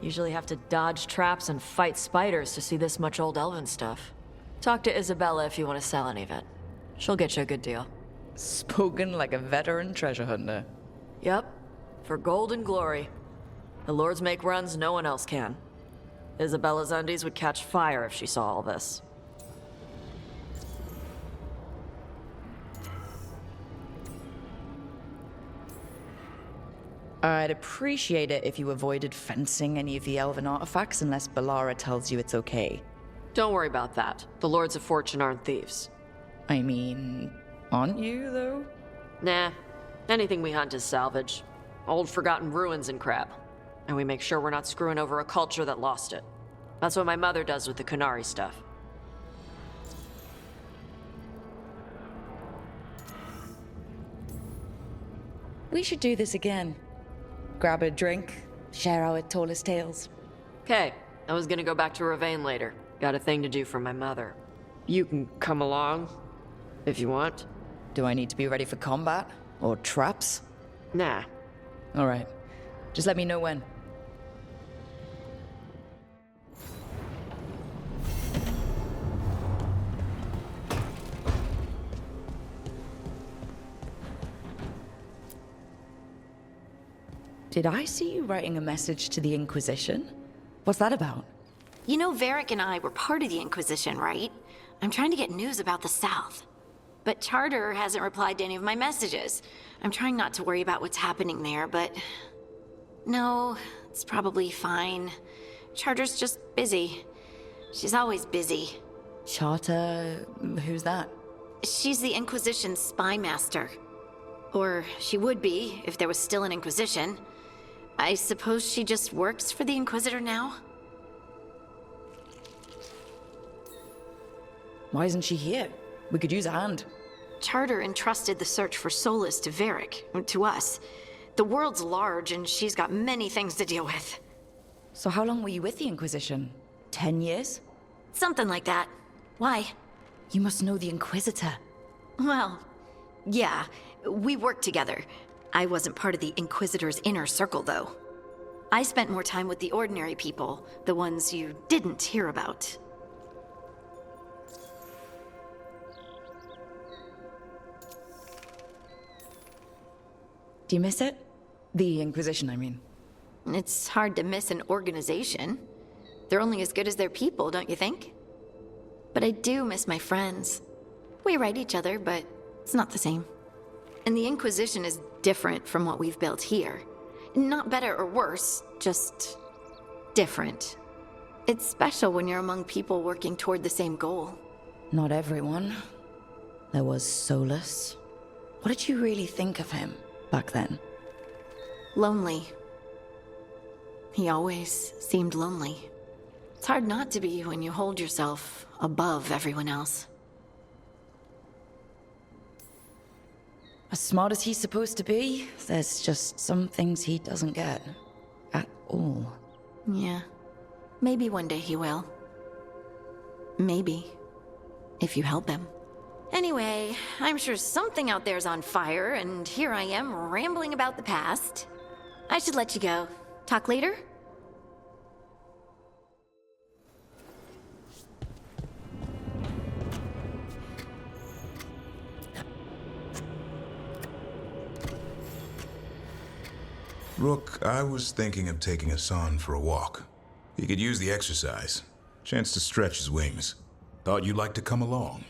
Usually have to dodge traps and fight spiders to see this much old elven stuff. Talk to Isabella if you want to sell any of it. She'll get you a good deal. Spoken like a veteran treasure hunter. Yep. For gold and glory. The lords make runs no one else can. Isabella's undies would catch fire if she saw all this. I'd appreciate it if you avoided fencing any of the elven artifacts unless Ballara tells you it's okay. Don't worry about that. The Lords of Fortune aren't thieves. I mean, aren't you, though? Nah. Anything we hunt is salvage. Old forgotten ruins and crap. And we make sure we're not screwing over a culture that lost it. That's what my mother does with the Kunari stuff. We should do this again. Grab a drink, share our tallest tales. Okay, I was gonna go back to Ravane later. Got a thing to do for my mother. You can come along, if you want. Do I need to be ready for combat? Or traps? Nah. Alright. Just let me know when. Did I see you writing a message to the Inquisition? What's that about? You know Varric and I were part of the Inquisition, right? I'm trying to get news about the South. But Charter hasn't replied to any of my messages. I'm trying not to worry about what's happening there, but... No, it's probably fine. Charter's just busy. She's always busy. Charter... who's that? She's the Inquisition's spy master. Or she would be, if there was still an Inquisition. I suppose she just works for the Inquisitor now? Why isn't she here? We could use a hand. Charter entrusted the search for Solas to Varric, to us. The world's large, and she's got many things to deal with. So how long were you with the Inquisition? 10 years? Something like that. Why? You must know the Inquisitor. Well, yeah, we worked together. I wasn't part of the Inquisitor's inner circle, though. I spent more time with the ordinary people, the ones you didn't hear about. Do you miss it? The Inquisition, I mean. It's hard to miss an organization. They're only as good as their people, don't you think? But I do miss my friends. We write each other, but it's not the same. And the Inquisition is different from what we've built here. Not better or worse, just different. It's special when you're among people working toward the same goal. Not everyone. There was Solas. What did you really think of him back then? Lonely. He always seemed lonely. It's hard not to be when you hold yourself above everyone else. As smart as he's supposed to be, there's just some things he doesn't get. At all. Yeah. Maybe one day he will. Maybe. If you help him. Anyway, I'm sure something out there's on fire, and here I am rambling about the past. I should let you go. Talk later? Rook, I was thinking of taking Hassan for a walk. He could use the exercise. Chance to stretch his wings. Thought you'd like to come along.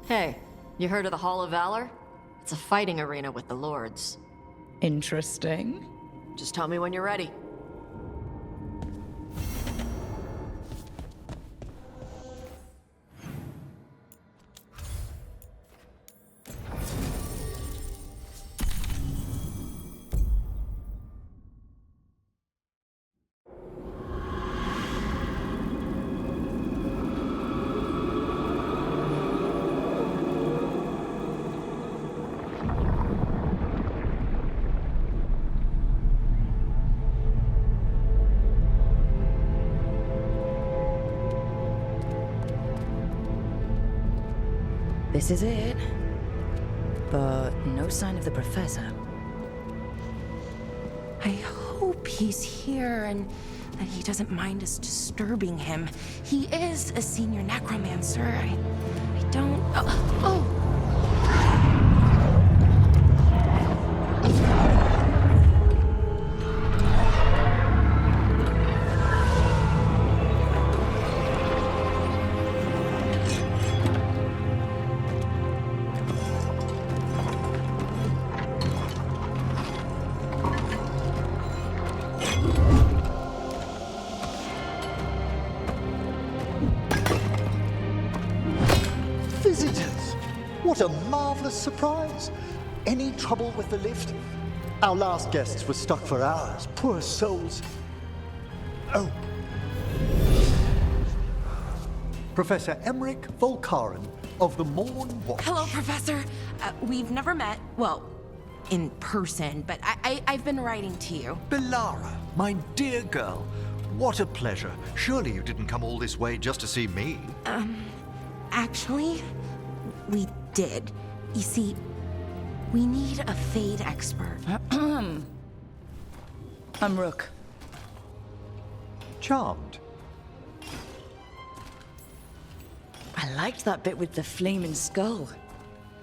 Hey, you heard of the Hall of Valor? It's a fighting arena with the lords. Interesting. Just tell me when you're ready. This is it. But no sign of the professor. I hope he's here and that he doesn't mind us disturbing him. He is a senior necromancer. I don't... Oh! Visitors! What a marvelous surprise! Any trouble with the lift? Our last guests were stuck for hours. Poor souls. Oh. Professor Emmerich Volkaren of the Morn Watch. Hello, Professor. We've never met, well, in person, but I've been writing to you. Belara, my dear girl. What a pleasure. Surely you didn't come all this way just to see me. Actually, we did. You see, we need a Fade expert. I'm Rook. Charmed. I liked that bit with the flaming skull.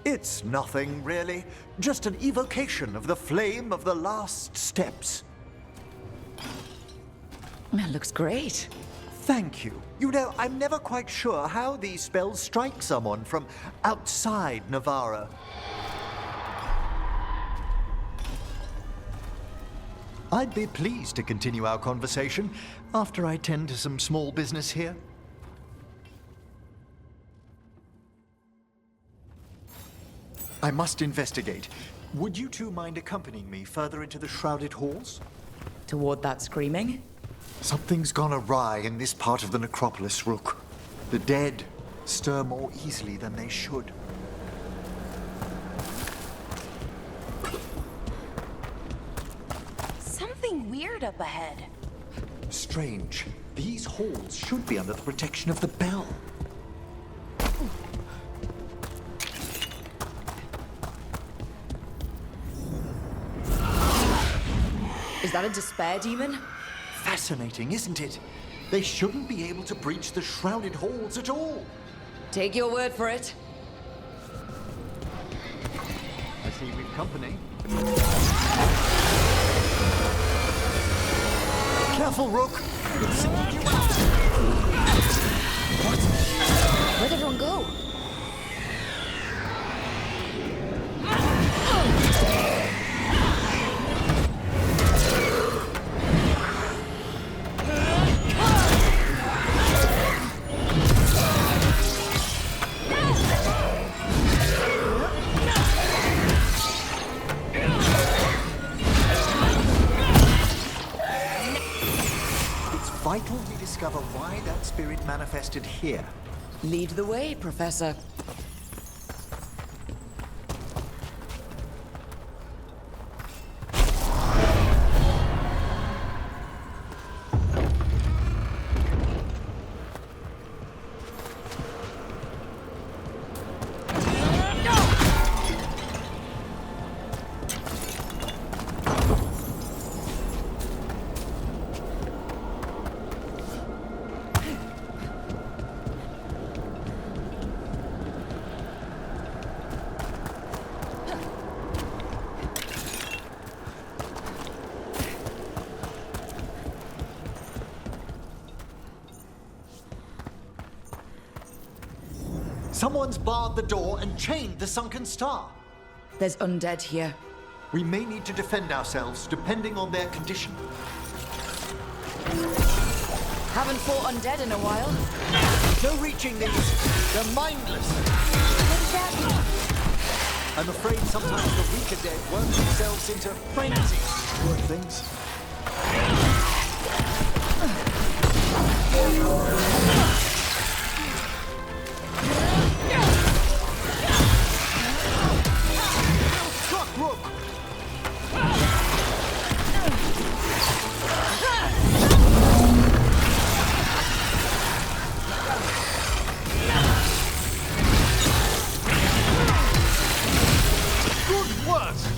It's nothing, really. Just an evocation of the flame of the last steps. That looks great. Thank you. You know, I'm never quite sure how these spells strike someone from outside Navarra. I'd be pleased to continue our conversation after I tend to some small business here. I must investigate. Would you two mind accompanying me further into the shrouded halls? Toward that screaming? Something's gone awry in this part of the necropolis, Rook. The dead stir more easily than they should. Something weird up ahead. Strange. These halls should be under the protection of the bell. Is that a despair demon? Fascinating, isn't it? They shouldn't be able to breach the shrouded halls at all. Take your word for it. I see we've company. Careful, Rook! It's singled you out! What? Where'd everyone go? Vital we discover why that spirit manifested here. Lead the way, Professor. Someone's barred the door and chained the sunken star. There's undead here. We may need to defend ourselves, depending on their condition. Haven't fought undead in a while. No reaching these. They're mindless. What does that mean? I'm afraid sometimes the weaker dead work themselves into frenzies. Poor things. Struck, Rook! worse!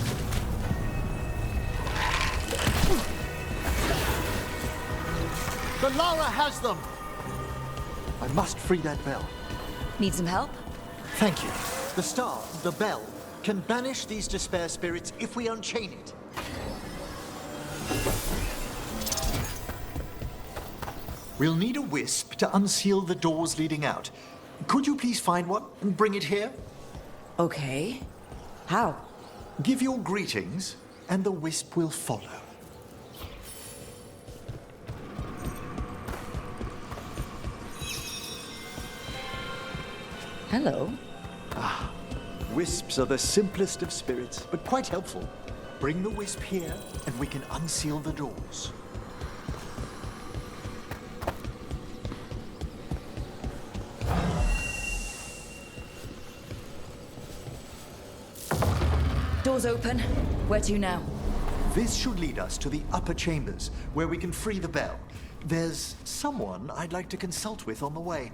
The Lara has them! I must free that bell. Need some help? Thank you. The star, the bell, can banish these despair spirits if we unchain it. We'll need a wisp to unseal the doors leading out. Could you please find one and bring it here? Okay. How? Give your greetings, and the wisp will follow. Hello. Wisps are the simplest of spirits, but quite helpful. Bring the wisp here, and we can unseal the doors. Doors open. Where to now? This should lead us to the upper chambers, where we can free the bell. There's someone I'd like to consult with on the way.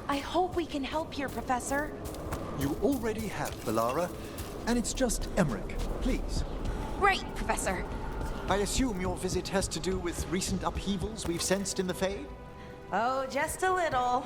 I hope we can help here, Professor. You already have, Balara, and it's just Emmerich. Please. Right, Professor. I assume your visit has to do with recent upheavals we've sensed in the Fade? Oh, just a little.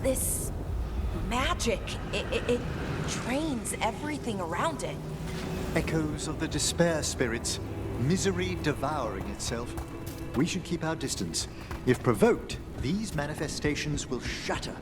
This magic, it drains everything around it. Echoes of the despair spirits, misery devouring itself. We should keep our distance. If provoked, these manifestations will shatter.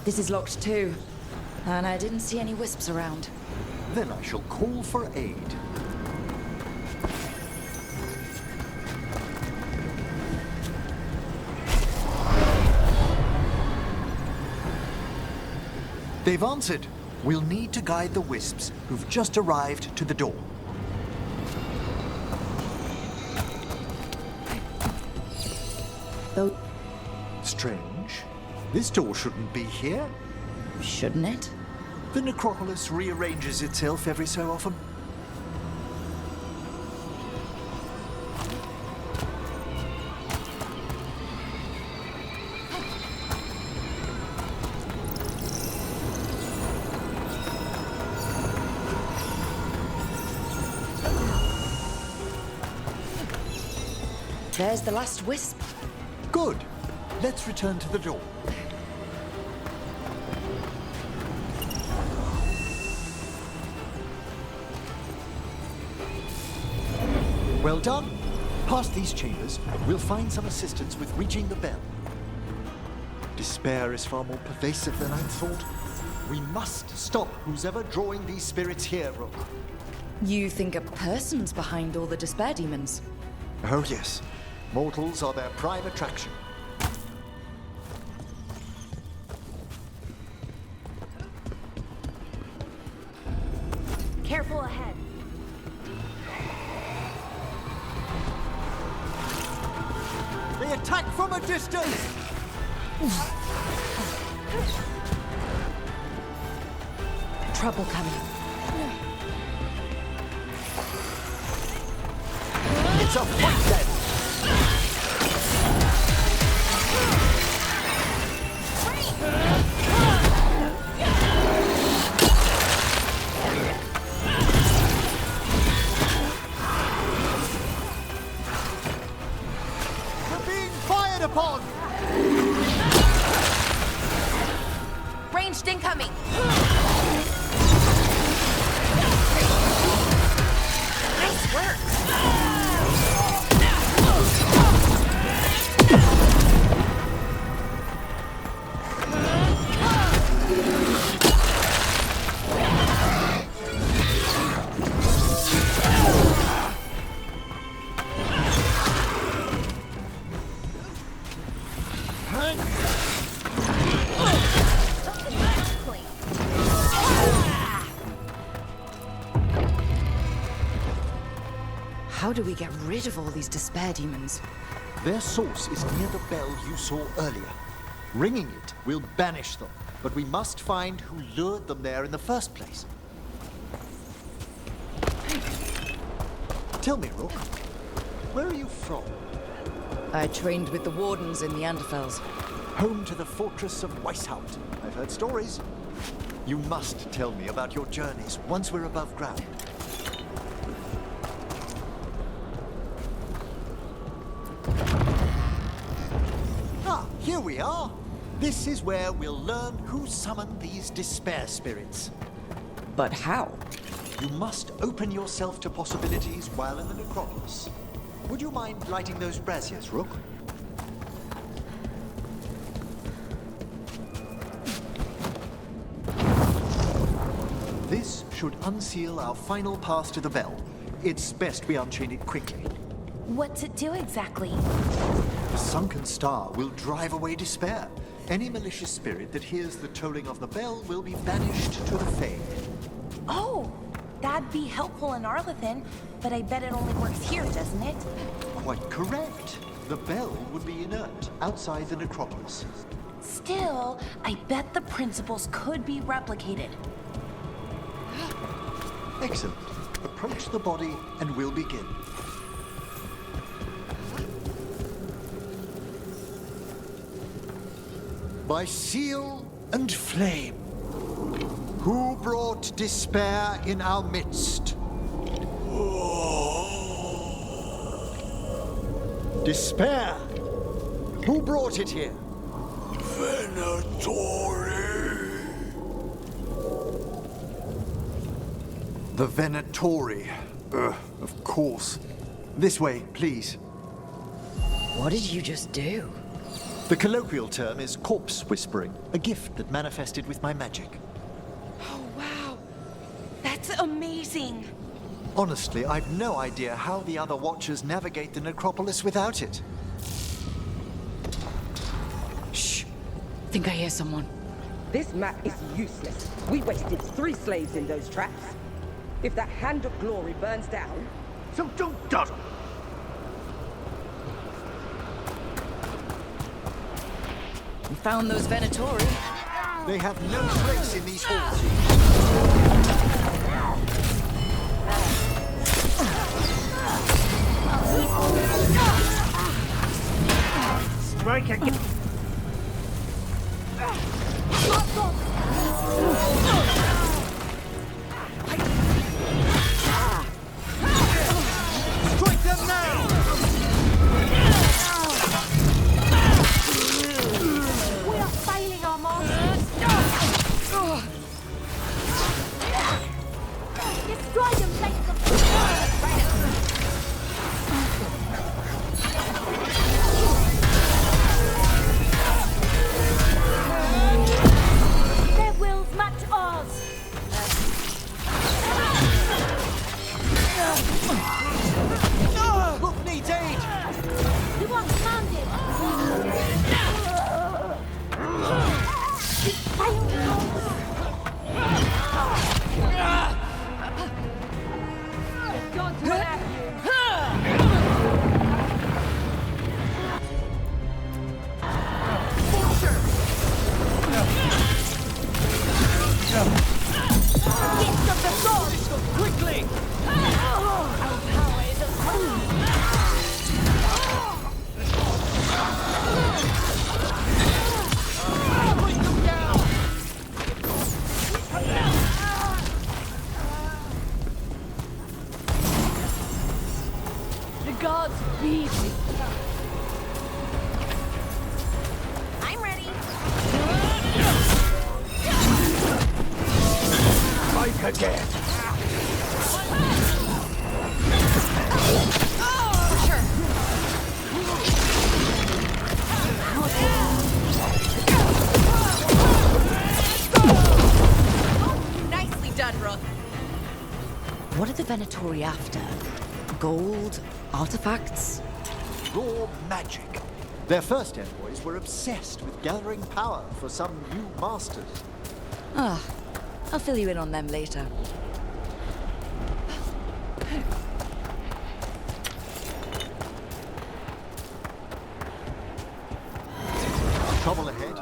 This is locked too. And I didn't see any wisps around. Then I shall call for aid. They've answered. We'll need to guide the wisps who've just arrived to the door. Though, Strange. This door shouldn't be here. shouldn't it? The necropolis rearranges itself every so often. There's the last wisp. Good. Let's return to the door. Well done. Past these chambers, we'll find some assistance with reaching the bell. Despair is far more pervasive than I'd thought. We must stop who's ever drawing these spirits here, Rook. You think a person's behind all the despair demons? Oh yes. Mortals are their prime attraction. Careful ahead. They attack from a distance! Trouble coming. It's a fight then! We're being fired upon! Ranged incoming. Nice work. How do we get rid of all these despair demons? Their source is near the bell you saw earlier. Ringing it will banish them, but we must find who lured them there in the first place. Tell me, Rook, where are you from? I trained with the wardens in the Anderfels. Home to the fortress of Weishaupt. I've heard stories. You must tell me about your journeys once we're above ground. Ah, here we are. This is where we'll learn who summoned these despair spirits. But how? You must open yourself to possibilities while in the necropolis. Would you mind lighting those braziers, Rook? This should unseal our final path to the bell. It's best we unchain it quickly. What's it do exactly? The sunken star will drive away despair. Any malicious spirit that hears the tolling of the bell will be banished to the Fae. Oh, that'd be helpful in Arlethan, but I bet it only works here, doesn't it? Quite correct. The bell would be inert outside the necropolis. Still, I bet the principles could be replicated. Excellent. Approach the body and we'll begin. By seal and flame, who brought despair in our midst? Despair! Who brought it here? The Venatori. Of course. This way, please. What did you just do? The colloquial term is corpse whispering, a gift that manifested with my magic. Oh, wow. That's amazing. Honestly, I've no idea how the other Watchers navigate the necropolis without it. Shh. Think I hear someone. This map is useless. We wasted 3 slaves in those traps. If that Hand of Glory burns down... So don't dawdle! We found those Venatori. They have no place in these halls. Strike again. Strike them now! We are failing our masters. Destroy them, make them. Their wills match ours. Look needs aid! We want commanded. Gods will have you. Gift of the gods. Quickly! Our power is Bring them down! the gods feed me. I'm ready. Strike again! Nicely done, Rook. What are the Venatori after? Gold? Artifacts? Raw magic. Their first envoys were obsessed with gathering power for some new masters. Ah, I'll fill you in on them later. Trouble ahead.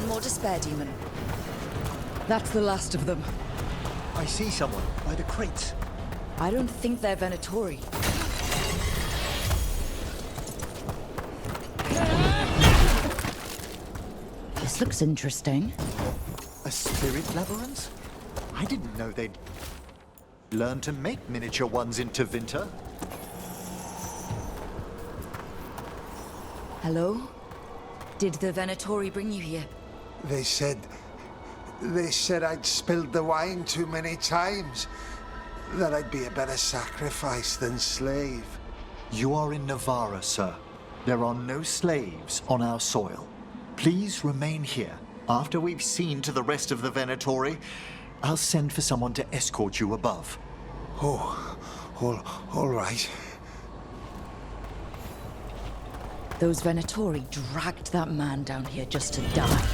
one more despair demon. That's the last of them. I see someone by the crates. I don't think they're Venatori. This looks interesting. A spirit labyrinth? I didn't know they'd learn to make miniature ones in Tevinter. Hello? Did the Venatori bring you here? They said I'd spilled the wine too many times. That I'd be a better sacrifice than slave. You are in Navarra, sir. There are no slaves on our soil. Please remain here. After we've seen to the rest of the Venatori, I'll send for someone to escort you above. Oh, all right. Those Venatori dragged that man down here just to die.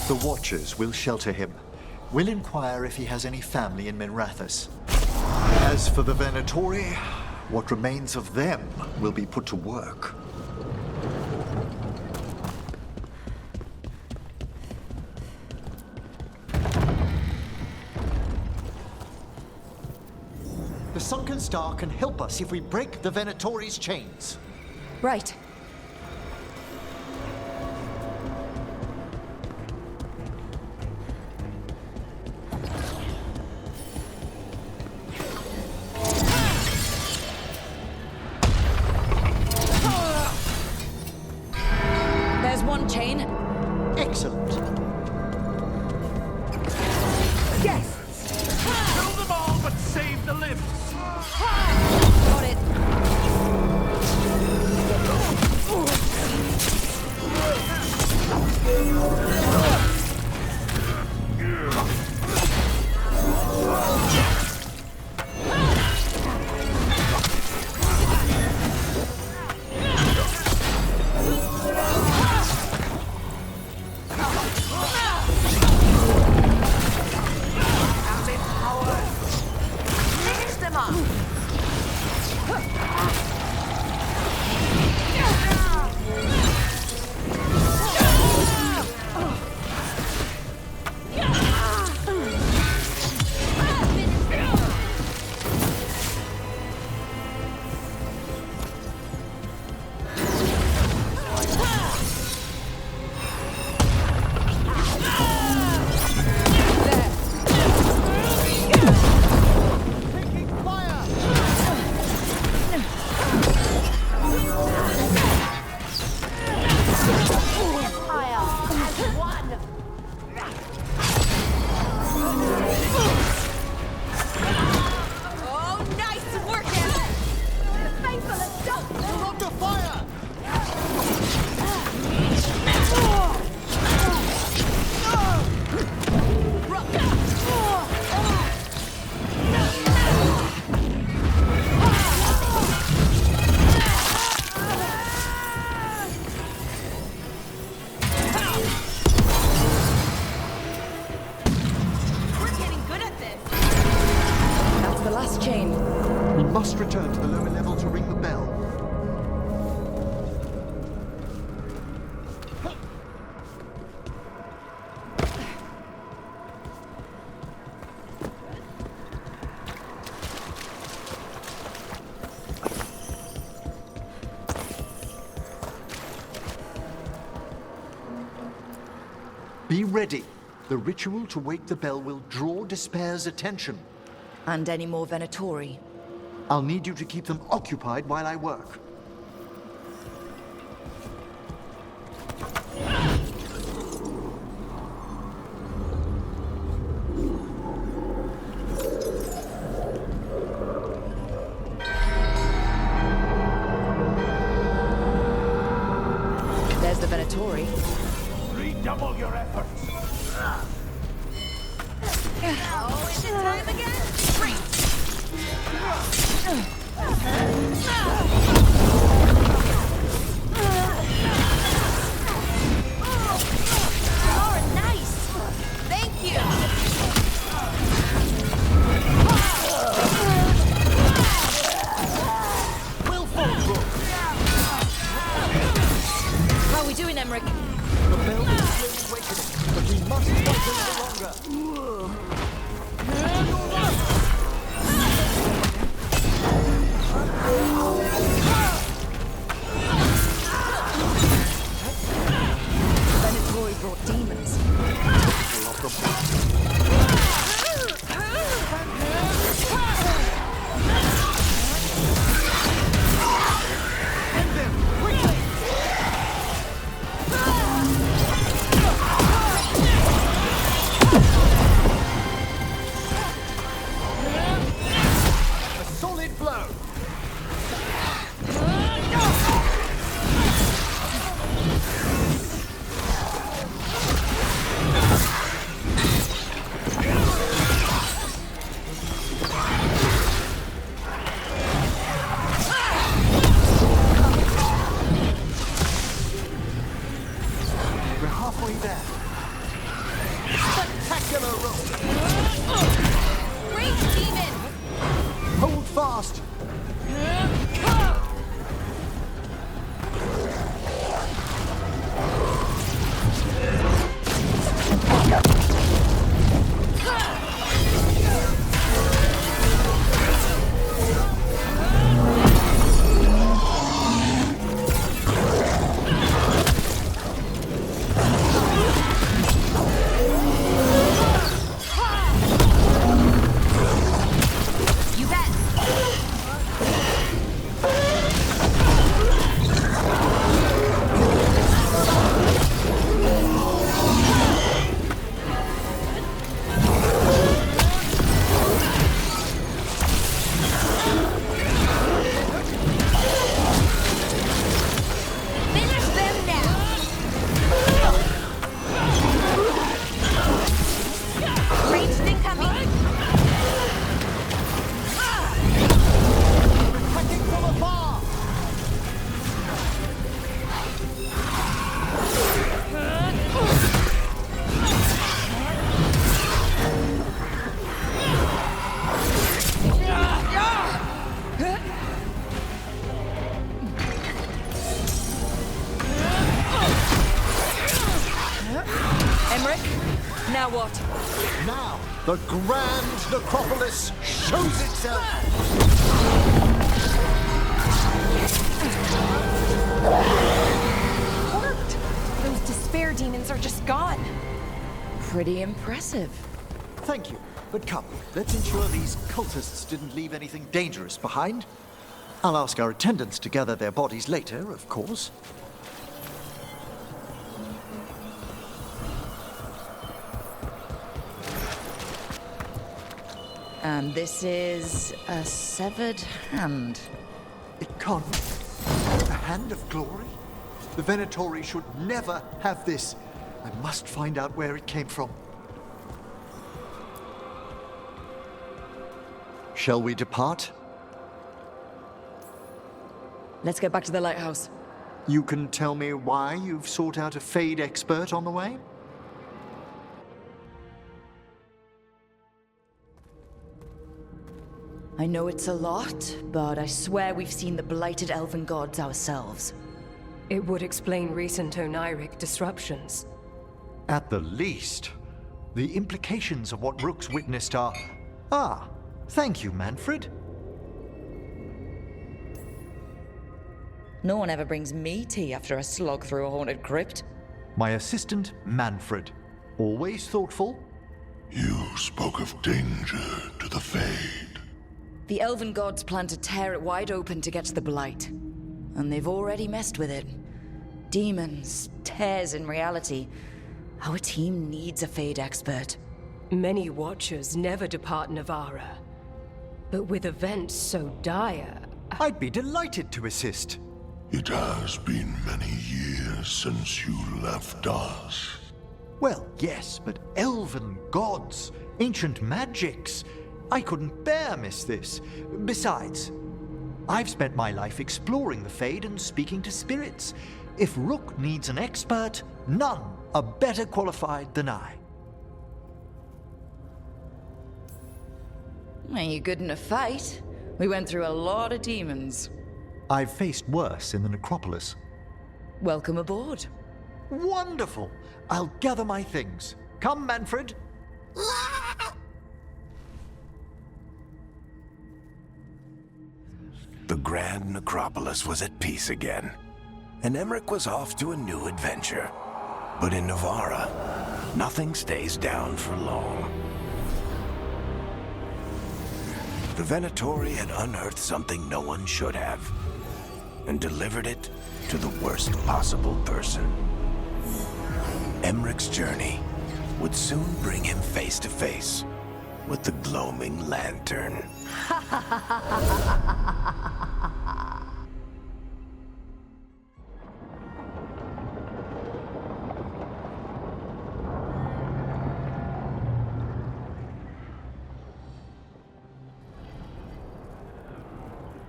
The Watchers will shelter him. We'll inquire if he has any family in Minrathous. As for the Venatori, what remains of them will be put to work. The Sunken Star can help us if we break the Venatori's chains. Right. There's one chain. Excellent. Yes! Kill them all, but save the lifts! Got it. Finish them up! Oh, nice work, Emma! The faithful adult! You're under fire! We're getting good at this! That's the last chain. We must return to the lower level to ring the bell. Be ready. The ritual to wake the bell will draw Despair's attention. And any more Venatori. I'll need you to keep them occupied while I work. There's the Venatori. Redouble your efforts! Oh, is it time again? Great! Oh, nice! Thank you! How are we doing, Emmerich? The bell will slowly awaken. The Grand Necropolis shows itself! Worked! Those despair demons are just gone. Pretty impressive. Thank you, but come, let's ensure these cultists didn't leave anything dangerous behind. I'll ask our attendants to gather their bodies later, of course. And this is a severed hand. It can't be. A hand of glory? The Venatori should never have this. I must find out where it came from. Shall we depart? Let's get back to the lighthouse. You can tell me why you've sought out a Fade expert on the way? I know it's a lot, but I swear we've seen the blighted elven gods ourselves. It would explain recent Oniric disruptions. At the least. The implications of what Rook's witnessed are... Ah, thank you, Manfred. No one ever brings me tea after a slog through a haunted crypt. My assistant, Manfred. Always thoughtful. You spoke of danger to the Fade. The elven gods plan to tear it wide open to get to the blight. And they've already messed with it. Demons, tears in reality. Our team needs a Fade expert. Many Watchers never depart Navarra. But with events so dire... I'd be delighted to assist. It has been many years since you left us. Well, yes, but elven gods, ancient magics. I couldn't bear miss this. Besides, I've spent my life exploring the Fade and speaking to spirits. If Rook needs an expert, none are better qualified than I. Are you good in a fight? We went through a lot of demons. I've faced worse in the necropolis. Welcome aboard. Wonderful! I'll gather my things. Come, Manfred. The Grand Necropolis was at peace again, and Emmerich was off to a new adventure. But in Navarra, nothing stays down for long. The Venatori had unearthed something no one should have, and delivered it to the worst possible person. Emmerich's journey would soon bring him face to face with the gloaming lantern.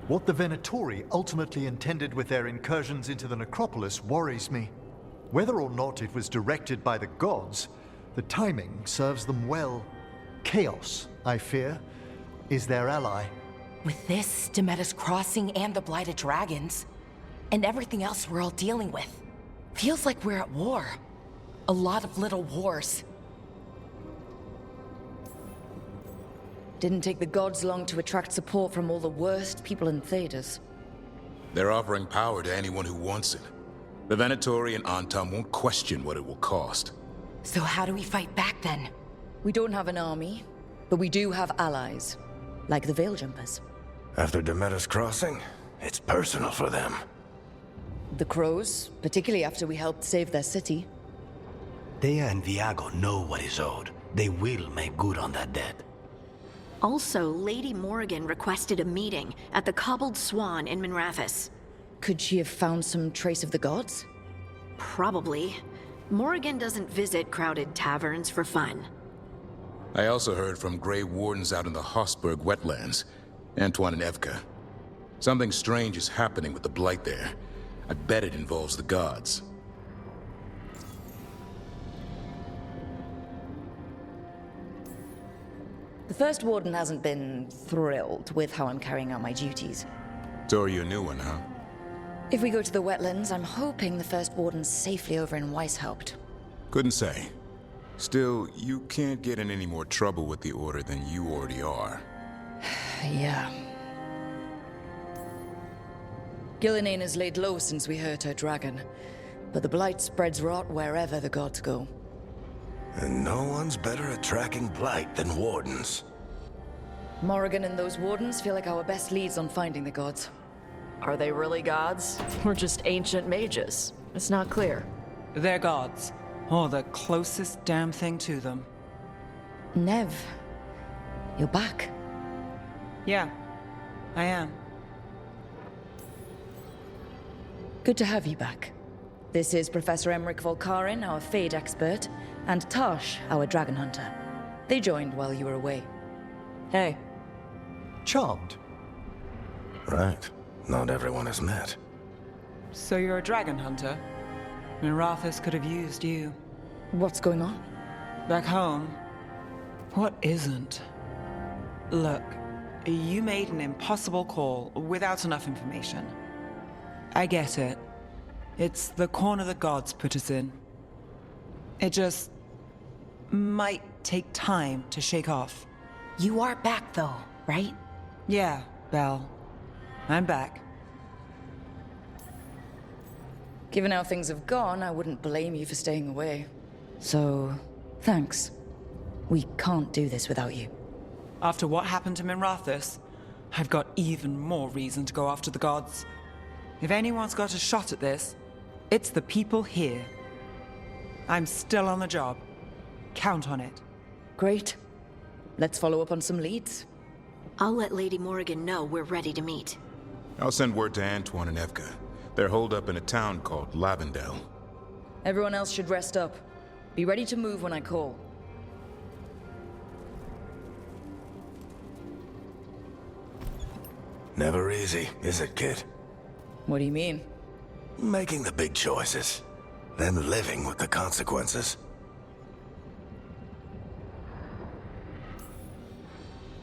What the Venatori ultimately intended with their incursions into the necropolis worries me. Whether or not it was directed by the gods, the timing serves them well. Chaos, I fear, is their ally. With this, Demeter's Crossing and the Blighted Dragons, and everything else we're all dealing with, feels like we're at war. A lot of little wars. Didn't take the gods long to attract support from all the worst people in Thedas. They're offering power to anyone who wants it. The Venatori and Antam won't question what it will cost. So how do we fight back then? We don't have an army, but we do have allies, like the Veil Jumpers. After Demeter's Crossing, it's personal for them. The Crows, particularly after we helped save their city. Dea and Viago know what is owed. They will make good on that debt. Also, Lady Morrigan requested a meeting at the Cobbled Swan in Minrathous. Could she have found some trace of the gods? Probably. Morrigan doesn't visit crowded taverns for fun. I also heard from Grey Wardens out in the Hossberg wetlands, Antoine and Evka. Something strange is happening with the Blight there. I bet it involves the gods. The First Warden hasn't been thrilled with how I'm carrying out my duties. So are you a new one, huh? If we go to the wetlands, I'm hoping the First Warden's safely over in Weishaupt. Couldn't say. Still, you can't get in any more trouble with the Order than you already are. Yeah. Gillinane has laid low since we hurt her dragon, but the Blight spreads rot wherever the gods go. And no one's better at tracking Blight than Wardens. Morrigan and those Wardens feel like our best leads on finding the gods. Are they really gods? Or just ancient mages? It's not clear. They're gods. Or the closest damn thing to them. Nev, you're back. Yeah, I am. Good to have you back. This is Professor Emmerich Volkarin, our Fade expert, and Tosh, our dragon hunter. They joined while you were away. Hey. Charmed. Right. Not everyone has met. So you're a dragon hunter? Mirathis could have used you. What's going on? Back home, what isn't? Look, you made an impossible call without enough information. I get it. It's the corner the gods put us in. It just might take time to shake off. You are back though, right? Yeah, Belle. I'm back. Given how things have gone, I wouldn't blame you for staying away. So, thanks. We can't do this without you. After what happened to Mirathis, I've got even more reason to go after the gods. If anyone's got a shot at this, it's the people here. I'm still on the job. Count on it. Great. Let's follow up on some leads. I'll let Lady Morrigan know we're ready to meet. I'll send word to Antoine and Evka. They're holed up in a town called Lavendel. Everyone else should rest up. Be ready to move when I call. Never easy, is it, kid? What do you mean? Making the big choices, then living with the consequences.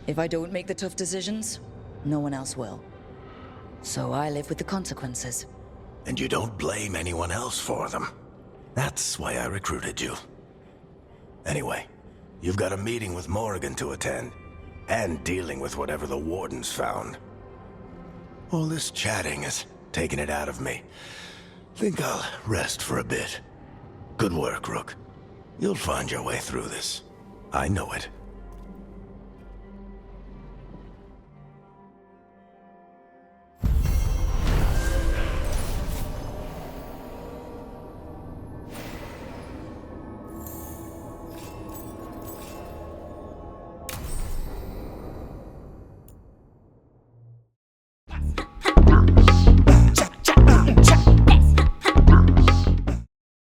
If I don't make the tough decisions, no one else will. So I live with the consequences. And you don't blame anyone else for them. That's why I recruited you. Anyway, you've got a meeting with Morrigan to attend, and dealing with whatever the Wardens found. All this chatting is taking it out of me. Think I'll rest for a bit. Good work, Rook. You'll find your way through this. I know it.